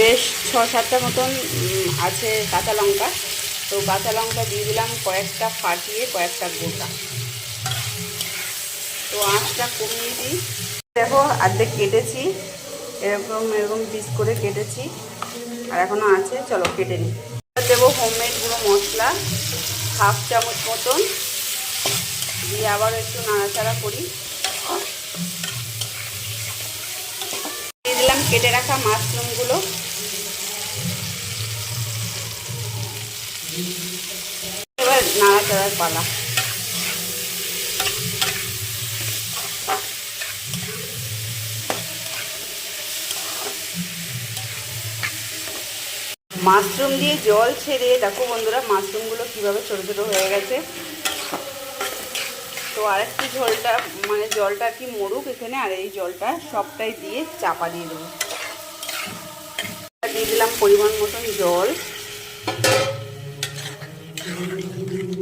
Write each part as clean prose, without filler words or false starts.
বেশ 6-7টা মতন আছে কাঁচা লঙ্কা। তো কাঁচা লঙ্কা দিয়ে দিলাম কয়েকটা ফাটিয়ে, কয়েকটা গোটা। তো আঁচটা কমিয়ে দিই। দেখো অর্ধেক কেটেছি, এরকম এরকম পিস করে কেটেছি, আর এখনও আছে। চলো কেটে নিই। দেবো হোমমেড গুঁড়ো মশলা 1/2 চামচ মতন, দিয়ে আবার একটু নাড়াচাড়া করি। দিয়ে দিলাম কেটে রাখা মাশরুমগুলো। এবার নাড়াচাড়ার পালা। মাশরুম দিয়ে জল ছেড়ে দেখো বন্ধুরা, মাশরুমগুলো কীভাবে ছোটো ছোটো হয়ে গেছে। তো আরেকটু ঝোলটা মানে জলটা কি মরুক এখানে, আর এই জলটা সবটাই দিয়ে চাপা দিয়ে দেবো। দিয়ে দিলাম পরিমাণ মতন জল,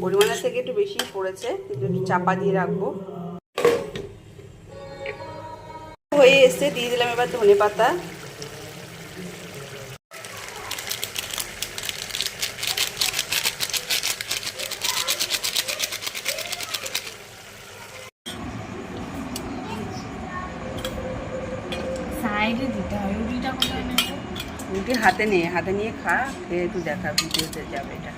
পরিমাণের থেকে একটু বেশি পড়েছে, কিন্তু একটু চাপা দিয়ে রাখবো। হয়ে এসছে, দিয়ে দিলাম এবার ধনে পাতা। রুটি হাতে নিয়ে খা, খেয়ে একটু দেখা, ভিডিওতে যাবে এটা।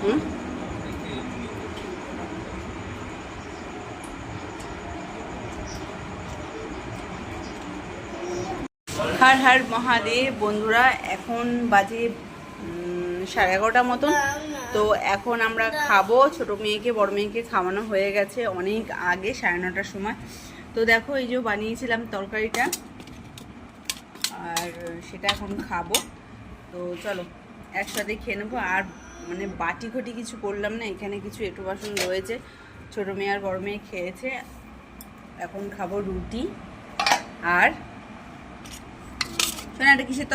হুম, হর হর মহাদেব বন্ধুরা। এখন বাজে 11:30 মতন। তো এখন আমরা খাবো। ছোটো মেয়েকে বড় মেয়েকে খাওয়ানো হয়ে গেছে অনেক আগে, 9:30টার সময়। তো দেখো এই যে বানিয়েছিলাম তরকারিটা, আর সেটা এখন খাবো। তো চলো একসাথে খেয়ে নেবো। আর মানে বাটি ঘটি কিছু করলাম না, এখানে কিছু একটু বাসন রয়েছে। ছোটো মেয়ে আর বড় মেয়ে খেয়েছে, এখন খাবো রুটি। আর শোনা, এটা কিসের